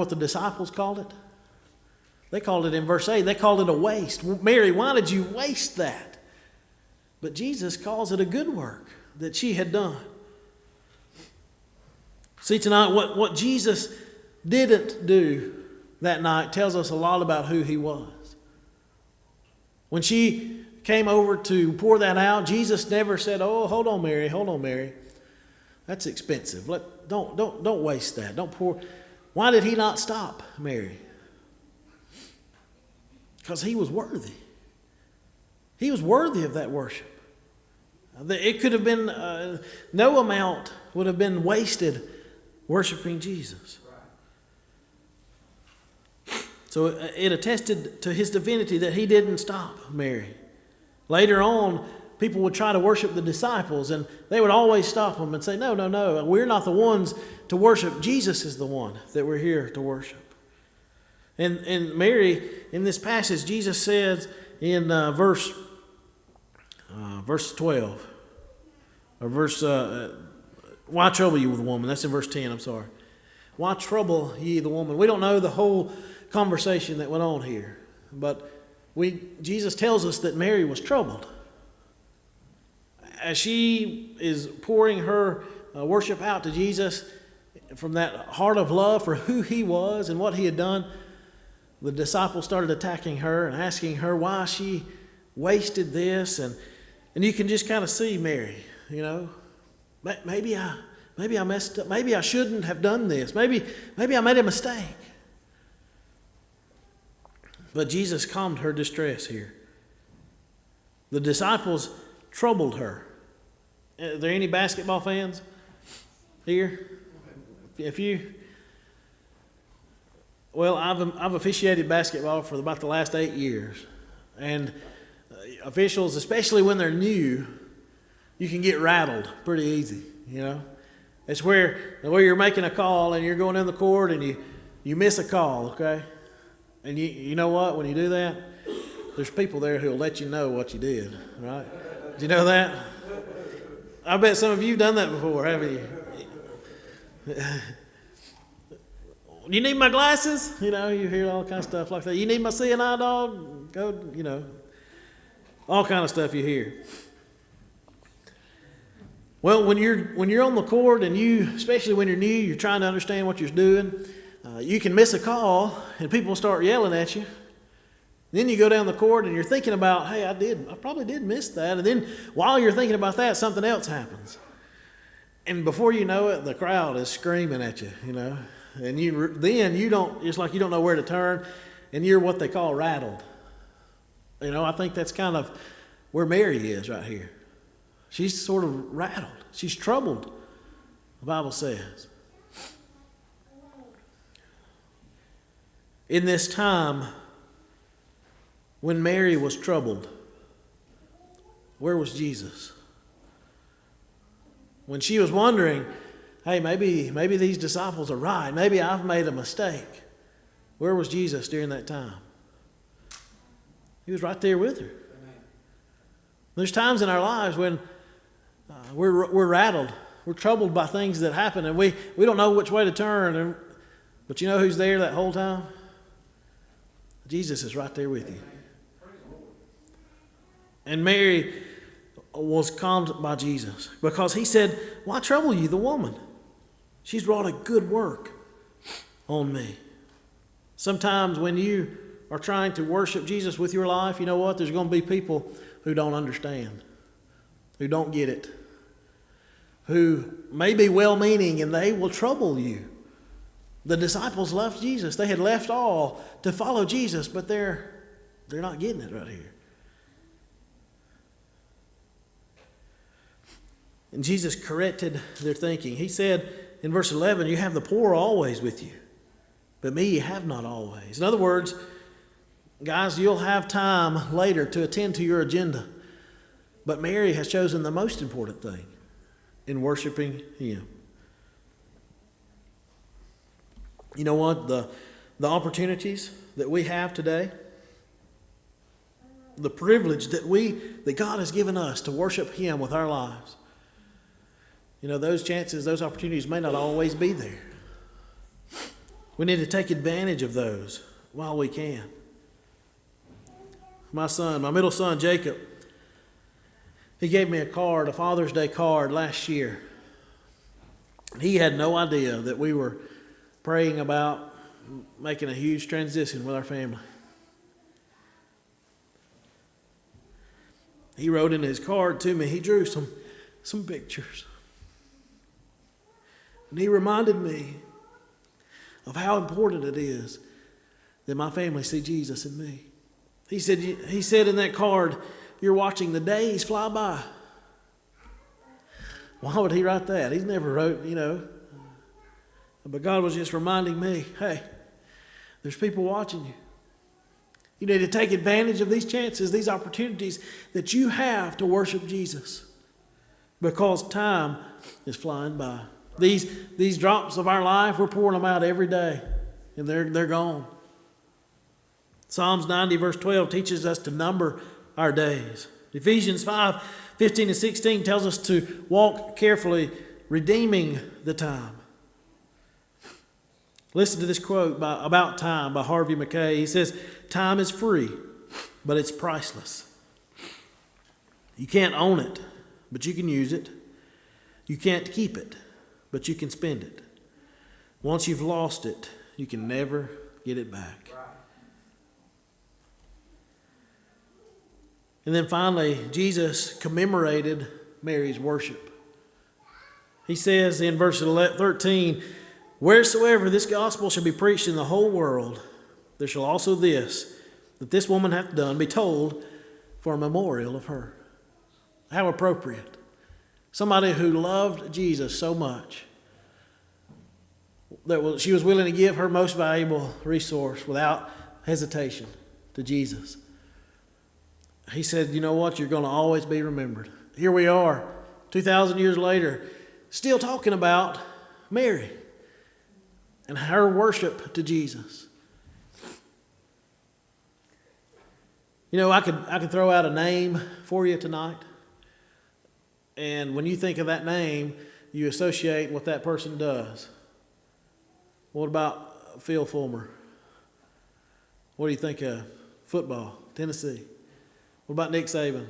What the disciples called it? They called it in verse 8, they called it a waste. Mary, why did you waste that? But Jesus calls it a good work that she had done. See, tonight, what Jesus didn't do that night tells us a lot about who he was. When she came over to pour that out, Jesus never said, "Oh, hold on, Mary. That's expensive. Don't waste that. Don't pour." Why did he not stop Mary? Because he was worthy. He was worthy of that worship. It could have been, no amount would have been wasted worshiping Jesus. So it attested to his divinity that he didn't stop Mary. Later on, people would try to worship the disciples, and they would always stop them and say, no, we're not the ones to worship. Jesus is the one that we're here to worship. And Mary, in this passage, Jesus says in verse 12, or why trouble you with the woman? That's in verse 10, I'm sorry. Why trouble ye the woman? We don't know the whole conversation that went on here, but Jesus tells us that Mary was troubled. As she is pouring her worship out to Jesus from that heart of love for who he was and what he had done, the disciples started attacking her and asking her why she wasted this. And you can just kind of see Mary, maybe I messed up. Maybe I shouldn't have done this. Maybe I made a mistake. But Jesus calmed her distress here. The disciples troubled her. Are there any basketball fans here? Well, I've officiated basketball for about the last 8 years. And officials, especially when they're new, you can get rattled pretty easy, It's where you're making a call and you're going in the court and you miss a call, okay? And you know what? When you do that, there's people there who'll let you know what you did, right? Did you know that? I bet some of you have done that before, haven't you? You need my glasses? You hear all kinds of stuff like that. You need my CNI dog? Go, all kind of stuff you hear. Well, when you're on the court and especially when you're new, you're trying to understand what you're doing, you can miss a call and people start yelling at you. Then you go down the court and you're thinking about, hey, I probably did miss that. And then while you're thinking about that, something else happens. And before you know it, the crowd is screaming at you, And it's like you don't know where to turn, and you're what they call rattled. I think that's kind of where Mary is right here. She's sort of rattled. She's troubled, the Bible says. In this time, when Mary was troubled, where was Jesus? When she was wondering, hey, maybe these disciples are right. Maybe I've made a mistake. Where was Jesus during that time? He was right there with her. There's times in our lives when we're rattled. We're troubled by things that happen, and we don't know which way to turn. But you know who's there that whole time? Jesus is right there with you. And Mary was calmed by Jesus because he said, why trouble you the woman? She's wrought a good work on me. Sometimes when you are trying to worship Jesus with your life, you know what? There's going to be people who don't understand, who don't get it, who may be well-meaning, and they will trouble you. The disciples left Jesus. They had left all to follow Jesus, but they're not getting it right here. And Jesus corrected their thinking. He said in verse 11, you have the poor always with you, but me you have not always. In other words, guys, you'll have time later to attend to your agenda. But Mary has chosen the most important thing in worshiping him. You know what? The opportunities that we have today, the privilege that God has given us to worship him with our lives, those chances, those opportunities may not always be there. We need to take advantage of those while we can. My middle son, Jacob, he gave me a card, a Father's Day card last year. He had no idea that we were praying about making a huge transition with our family. He wrote in his card to me, he drew some pictures. And he reminded me of how important it is that my family see Jesus in me. He said in that card, you're watching the days fly by. Why would he write that? He's never wrote, But God was just reminding me, hey, there's people watching you. You need to take advantage of these chances, these opportunities that you have to worship Jesus, because time is flying by. These drops of our life, we're pouring them out every day, and they're gone. Psalms 90 verse 12 teaches us to number our days. Ephesians 5:15 and 16 tells us to walk carefully, redeeming the time. Listen to this quote about time by Harvey Mackay. He says, time is free, but it's priceless. You can't own it, but you can use it. You can't keep it, but you can spend it. Once you've lost it, you can never get it back. And then finally, Jesus commemorated Mary's worship. He says in verse 13, wheresoever this gospel shall be preached in the whole world, there shall also that this woman hath done, be told for a memorial of her. How appropriate. Somebody who loved Jesus so much that she was willing to give her most valuable resource without hesitation to Jesus. He said, you know what? You're going to always be remembered. Here we are, 2,000 years later, still talking about Mary and her worship to Jesus. I could throw out a name for you tonight. And when you think of that name, you associate what that person does. What about Phil Fulmer? What do you think of? Football, Tennessee. What about Nick Saban?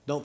Don't throw